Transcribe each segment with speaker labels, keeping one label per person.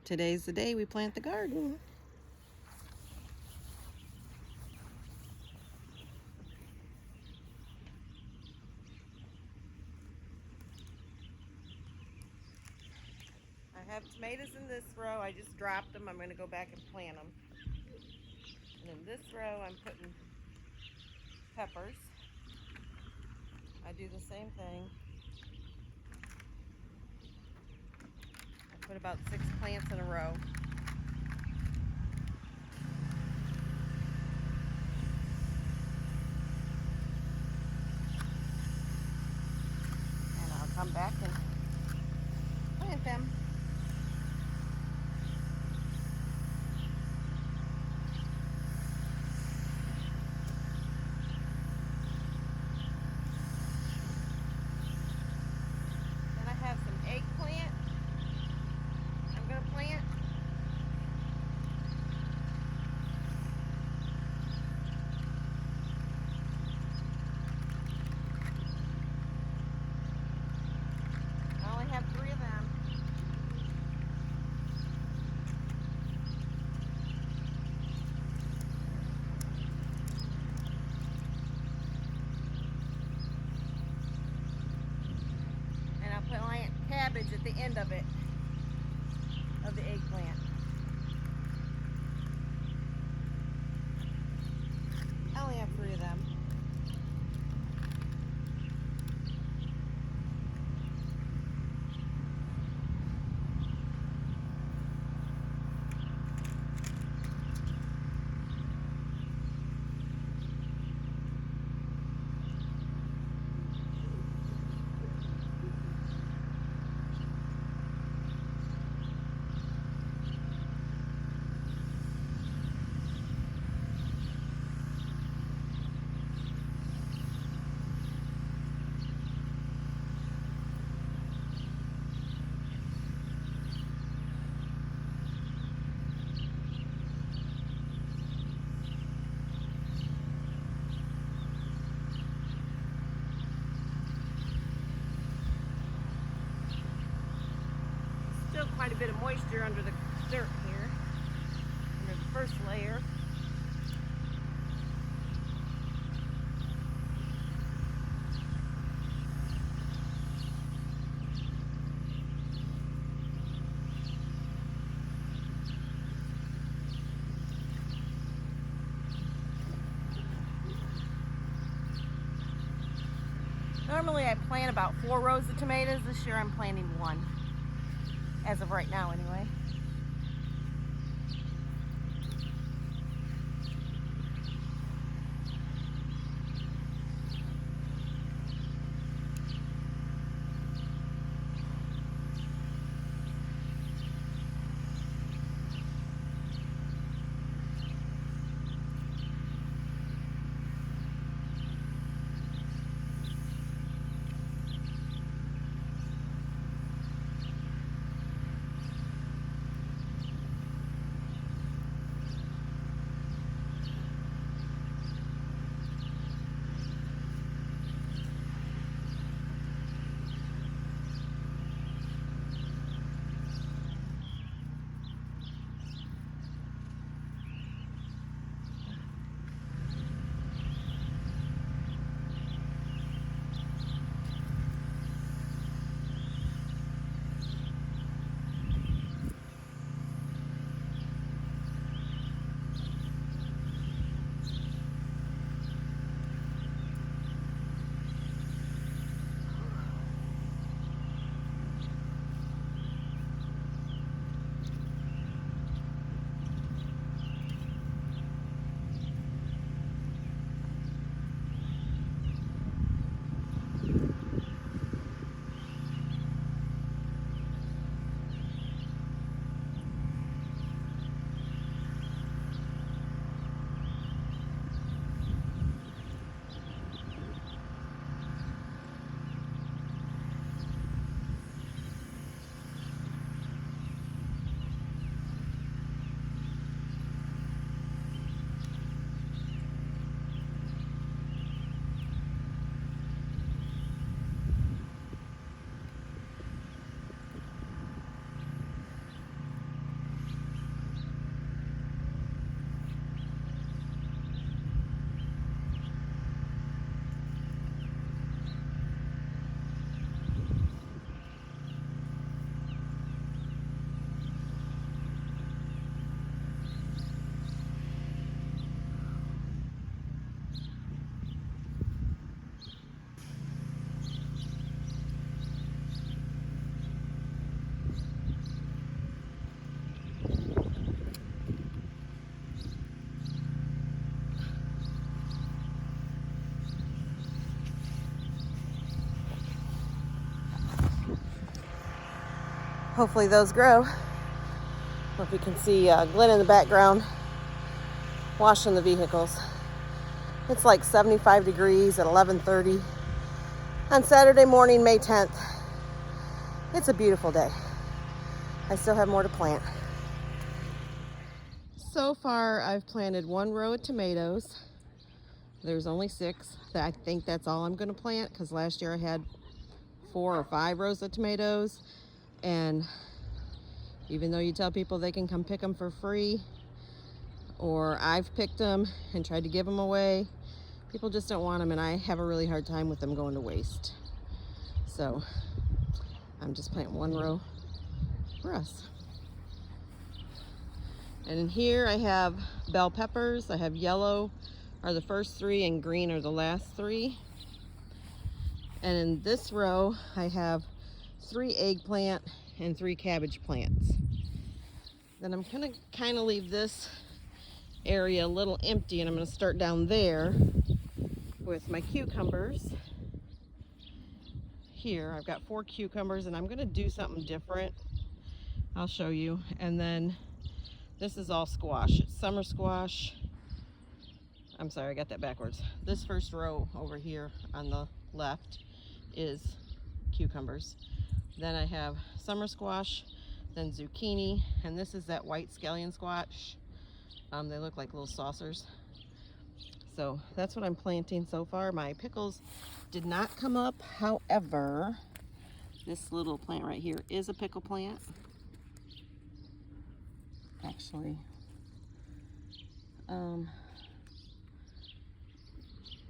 Speaker 1: Today's the day we plant the garden. I have tomatoes in this row. I just dropped them. I'm going to go back and plant them. And in this row, I'm putting peppers. I do the same thing. I put about 6 plants in a row. And I'll come back and plant them. Then I have some eggplant I'm going to plant. I only have 3 of them. And I'll plant cabbage at the end of it, of the eggplant. I only have 3 of them. Still quite a bit of moisture under the dirt here, under the first layer. Normally I plant about 4 rows of tomatoes. This year I'm planting 1. As of right now, anyway. Hopefully those grow. I don't know if you can see Glenn in the background washing the vehicles. It's like 75 degrees at 11:30 on Saturday morning, May 10th. It's a beautiful day. I still have more to plant. So far, I've planted 1 row of tomatoes. There's only 6. I think that's all I'm going to plant because last year I had 4 or 5 rows of tomatoes. And even though you tell people they can come pick them for free, or I've picked them and tried to give them away, people just don't want them, and I have a really hard time with them going to waste. So I'm just planting 1 row for us. And in here I have bell peppers. I have yellow are the first 3 and green are the last 3. And in this row I have 3 eggplant and 3 cabbage plants. Then I'm gonna kind of leave this area a little empty, and I'm gonna start down there with my cucumbers. Here I've got 4 cucumbers, and I'm gonna do something different. I'll show you. And then this is all squash. It's summer squash. I'm sorry, I got that backwards. This first row over here on the left is cucumbers. Then I have summer squash, then zucchini, and this is that white scallion squash. They look like little saucers. So that's what I'm planting so far. My pickles did not come up. However, this little plant right here is a pickle plant. Actually,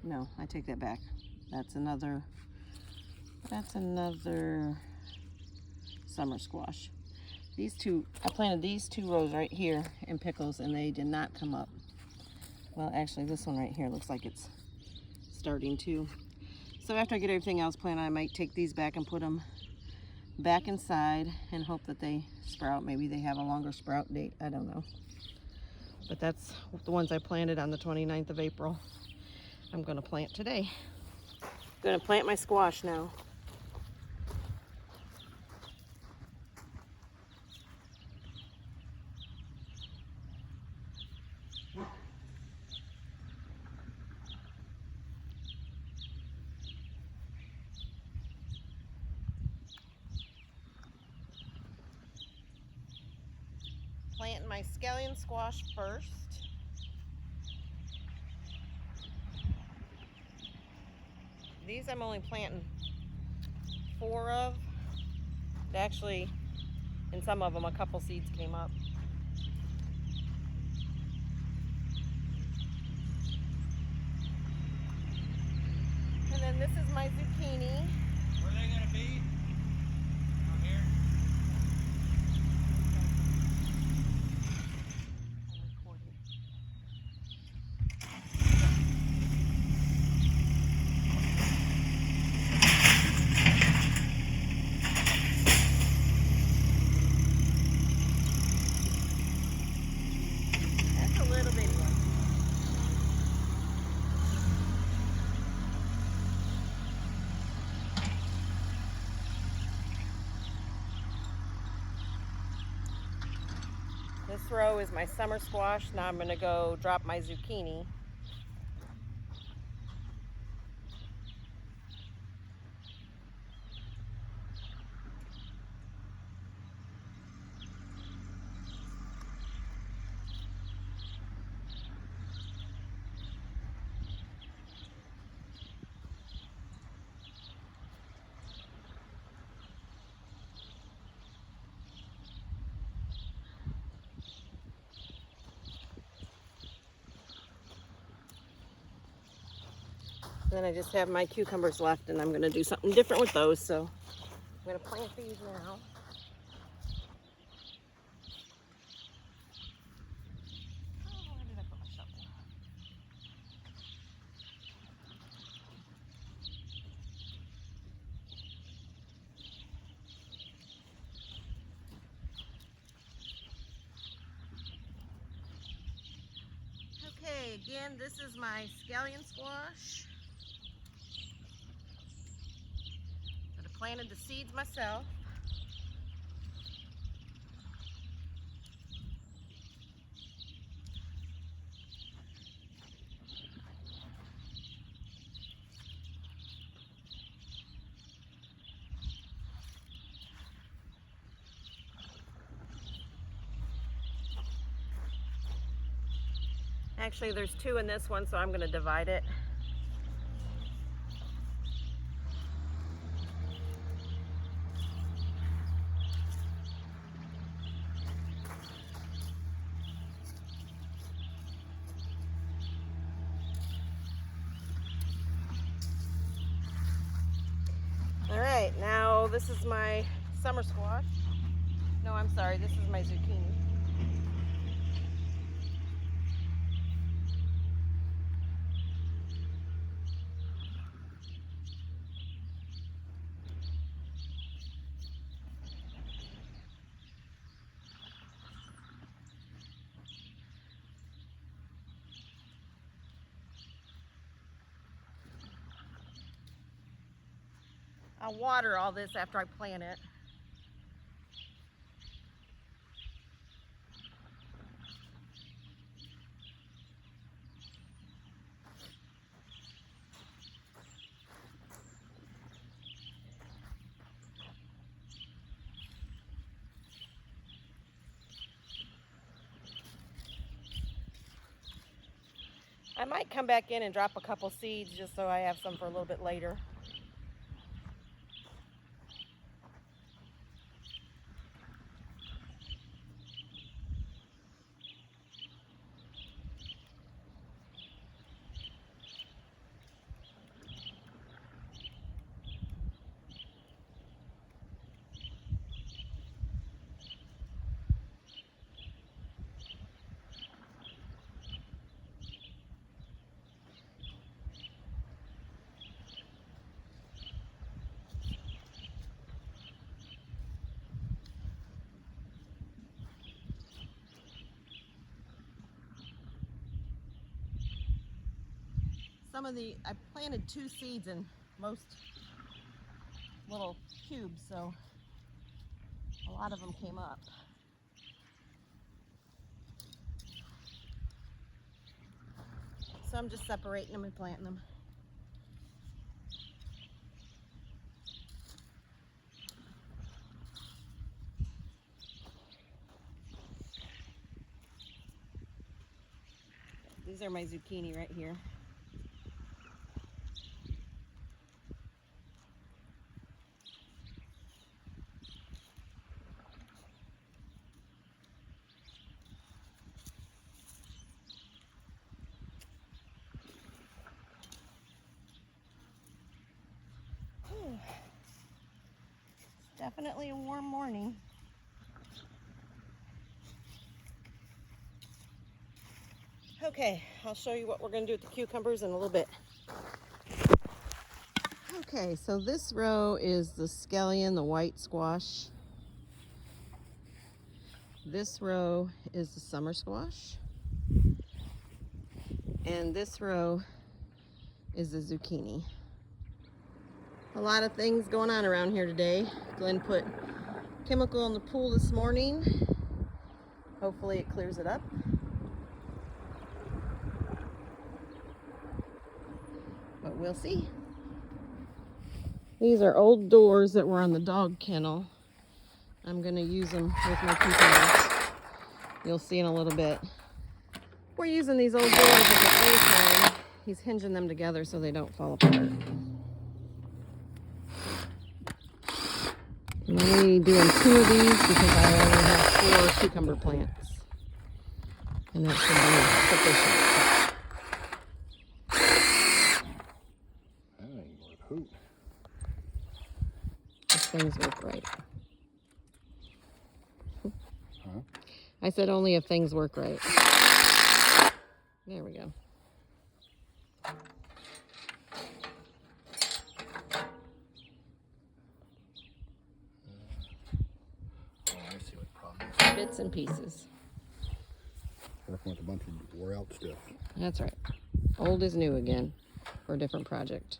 Speaker 1: no, I take that back. That's another summer squash. These 2, I planted these 2 rows right here in pickles, and they did not come up. Well, actually, this one right here looks like it's starting to. So after I get everything else planted, I might take these back and put them back inside and hope that they sprout. Maybe they have a longer sprout date. I don't know. But that's the ones I planted on the 29th of April. I'm going to plant today. I'm going to plant my squash now. Planting my scallion squash first. These I'm only planting 4 of. Actually, in some of them, a couple seeds came up. And then this is my zucchini.
Speaker 2: Where are they going to be? Out here?
Speaker 1: That's a little bitty one. This row is my summer squash. Now I'm going to go drop my zucchini. Then I just have my cucumbers left, and I'm going to do something different with those. So I'm going to plant these now. Oh, where did I put my shovel? Okay, again, this is my scallion squash. But I planted the seeds myself. Actually, there's 2 in this one, so I'm going to divide it. All right, now this is my summer squash. No, I'm sorry, this is my zucchini. I'll water all this after I plant it. I might come back in and drop a couple seeds just so I have some for a little bit later. I planted 2 seeds in most little cubes, so a lot of them came up. So I'm just separating them and planting them. These are my zucchini right here. Definitely a warm morning. Okay, I'll show you what we're going to do with the cucumbers in a little bit. Okay, so this row is the scallion, the white squash. This row is the summer squash. And this row is the zucchini. A lot of things going on around here today. Glenn put chemical in the pool this morning. Hopefully it clears it up. But we'll see. These are old doors that were on the dog kennel. I'm going to use them with my cucumbers. You'll see in a little bit. We're using these old doors as an A-frame. He's hinging them together so they don't fall apart. I'm only doing 2 of these because I only have 4 cucumber plants. And that should be sufficient.
Speaker 3: That ain't worth a hoot.
Speaker 1: If things work right.
Speaker 3: Huh?
Speaker 1: I said only if things work right. There we go.
Speaker 3: I see what the problem is.
Speaker 1: Bits and pieces.
Speaker 3: Working with a bunch of wore out stuff.
Speaker 1: That's right. Old is new again for a different project.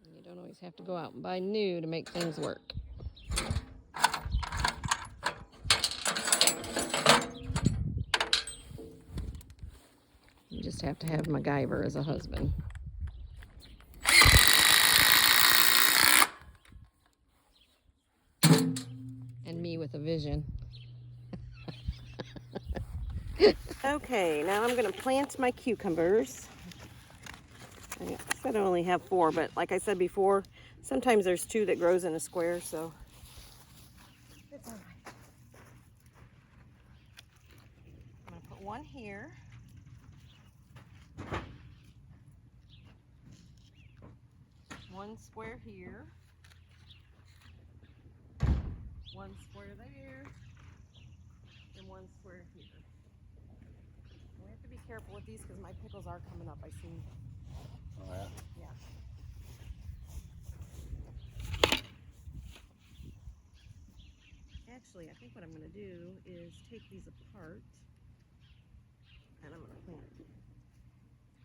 Speaker 1: You don't always have to go out and buy new to make things work. You just have to have MacGyver as a husband. vision. Okay, now I'm going to plant my cucumbers. I said I only have 4, but like I said before, sometimes there's 2 that grows in a square, so it's all right. I'm going to put 1 here. One square here. 1 square there. And 1 square here. We have to be careful with these because my pickles are coming up. I see.
Speaker 3: Oh, yeah.
Speaker 1: Yeah. Actually, I think what I'm going to do is take these apart and I'm going to plant them.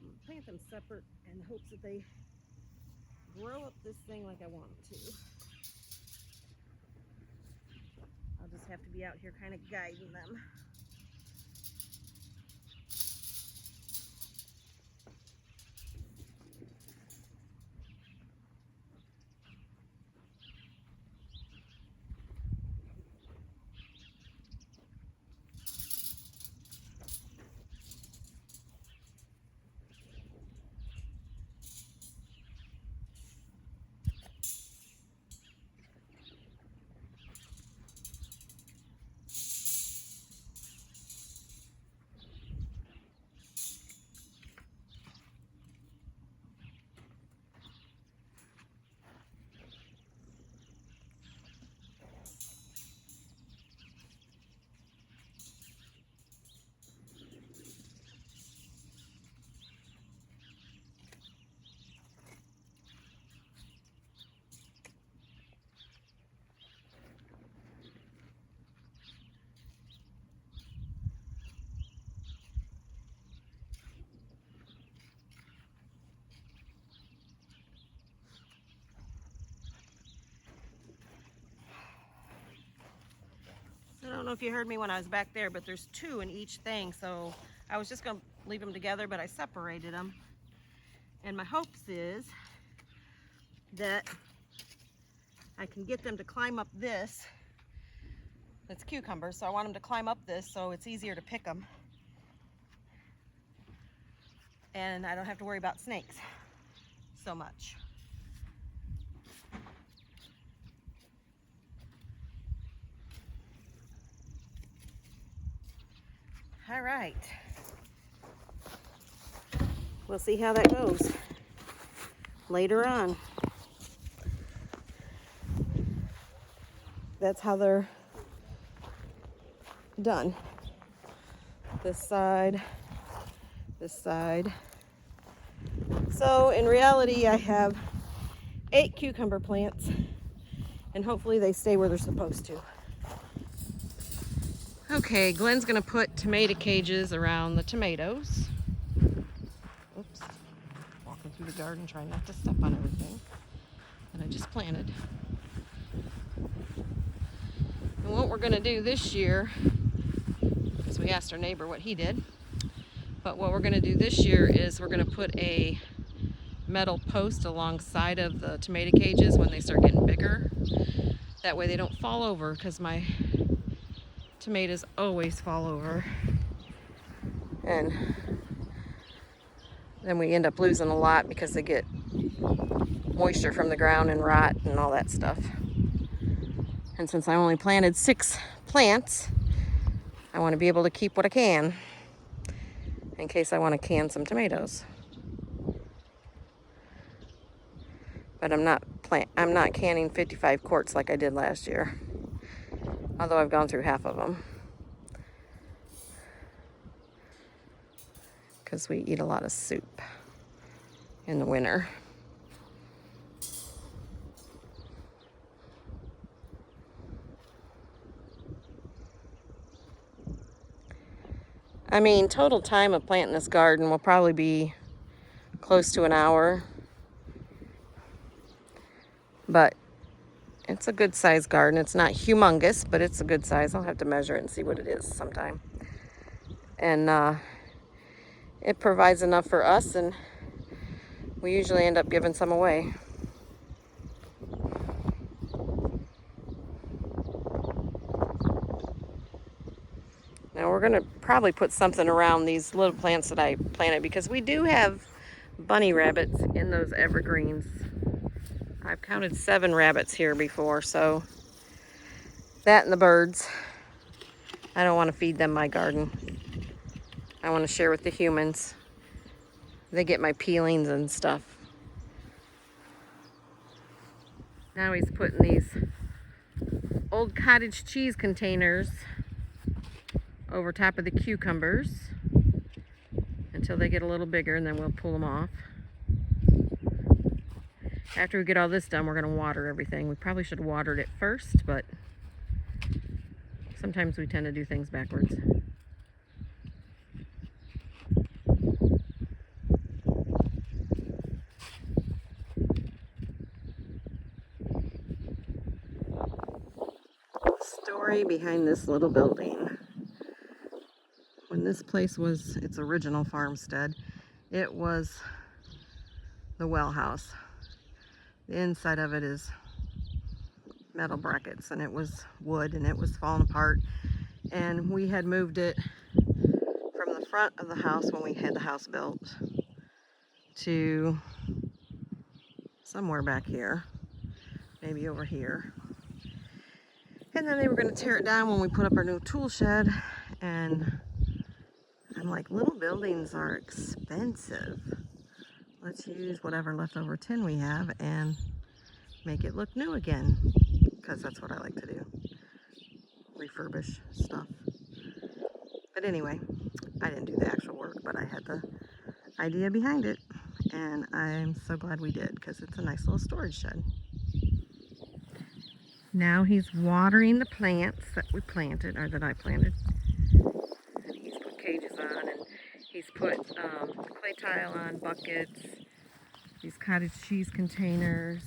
Speaker 1: I'm going to plant them separate in the hopes that they grow up this thing like I want them to. I'll just have to be out here kind of guiding them. I don't know if you heard me when I was back there, but there's 2 in each thing, so I was just going to leave them together, but I separated them. And my hopes is that I can get them to climb up this. It's cucumbers, so I want them to climb up this so it's easier to pick them. And I don't have to worry about snakes so much. All right. We'll see how that goes later on. That's how they're done. This side, this side. So in reality, I have 8 cucumber plants, and hopefully they stay where they're supposed to. Okay, Glenn's gonna put tomato cages around the tomatoes. Oops, walking through the garden trying not to step on everything that I just planted. And what we're gonna do this year, because we asked our neighbor what he did, but what we're gonna do this year is we're gonna put a metal post alongside of the tomato cages when they start getting bigger. That way they don't fall over, because my tomatoes always fall over, and then we end up losing a lot because they get moisture from the ground and rot and all that stuff. And since I only planted 6 plants, I want to be able to keep what I can in case I want to can some tomatoes. But I'm not canning 55 quarts like I did last year, although I've gone through half of them because we eat a lot of soup in the winter. I mean, total time of planting this garden will probably be close to an hour, but it's a good sized garden. It's not humongous, but it's a good size. I'll have to measure it and see what it is sometime. And it provides enough for us, and we usually end up giving some away. we're going to probably put something around these little plants that I planted, because we do have bunny rabbits in those evergreens. I've counted 7 rabbits here before, so that and the birds. I don't want to feed them my garden. I want to share with the humans. They get my peelings and stuff. Now he's putting these old cottage cheese containers over top of the cucumbers until they get a little bigger, and then we'll pull them off. After we get all this done, we're going to water everything. We probably should have watered it first, but sometimes we tend to do things backwards. Story behind this little building. When this place was its original farmstead, it was the well house. The inside of it is metal brackets, and it was wood, and it was falling apart. And we had moved it from the front of the house when we had the house built to somewhere back here, maybe over here. And then they were going to tear it down when we put up our new tool shed. And I'm like, little buildings are expensive. Let's use whatever leftover tin we have and make it look new again, because that's what I like to do, refurbish stuff. But anyway, I didn't do the actual work, but I had the idea behind it, and I'm so glad we did, because it's a nice little storage shed. Now he's watering the plants that we planted, or that I planted. And he's put cages on, and he's put clay tile on buckets, these cottage cheese containers.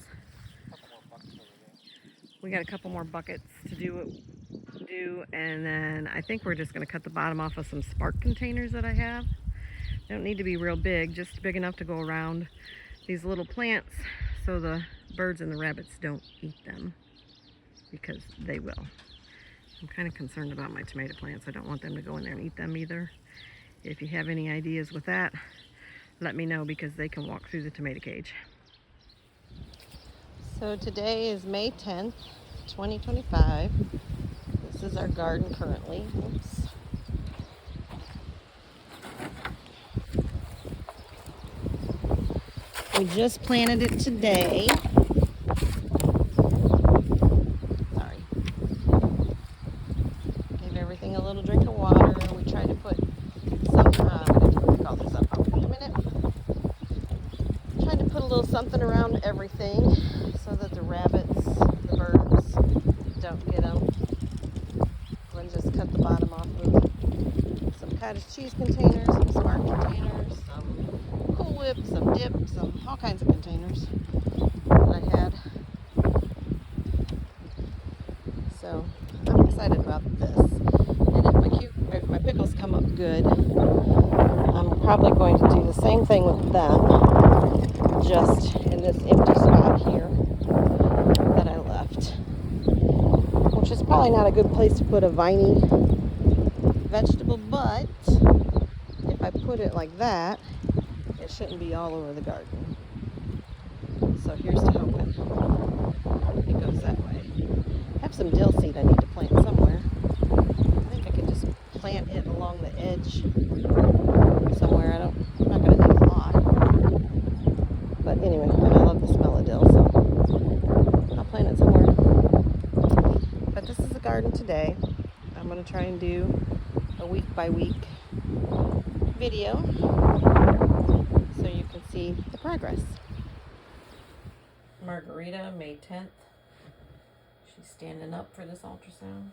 Speaker 1: We got a couple more buckets to do, and then I think we're just going to cut the bottom off of some spark containers that I have. They don't need to be real big, just big enough to go around these little plants so the birds and the rabbits don't eat them, because they will. I'm kind of concerned about my tomato plants. I don't want them to go in there and eat them either. If you have any ideas with that, let me know, because they can walk through the tomato cage. So today is May 10th, 2025. This is our garden currently. Oops. We just planted it today. Sorry. Gave everything a little drink of water. We tried to put some, I'm going to pick all this up in a minute. Tried to put a little something around everything so that the rabbits, the birds, don't get them. Then just cut the bottom off with some cottage cheese containers, some spark containers, some Cool Whip, some dip, some all kinds of containers that I had. So I'm excited about this. And if my pickles come up good, I'm probably going to do the same thing with them, just in this empty spot here that I left, which is probably not a good place to put a viney vegetable, but if I put it like that, it shouldn't be all over the garden. So here's to hoping it goes that way. I have some dill seed I need to plant somewhere. I think I could just plant it along the edge somewhere. I'm not going to need a lot. But anyway, and I love the smell of dill, so I'll plant it somewhere. But this is the garden today. I'm going to try and do a week by week video so you can see the progress. Margarita, May 10th. She's standing up for this ultrasound.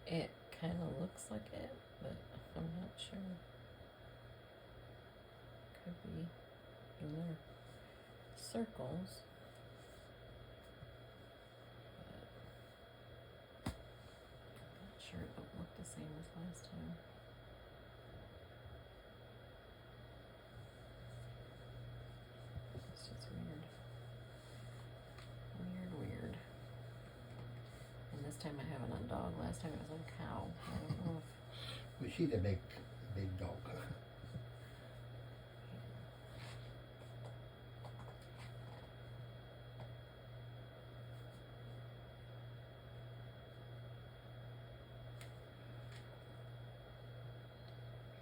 Speaker 1: It kind of looks like it, but I'm not sure. Could be in their circles. But I'm not sure it don't look the same as last time. It's just weird. Weird. And this time I have it on dog. Last time it was on cow. I don't know if
Speaker 3: But she's a big dog.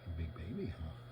Speaker 3: A big baby, huh?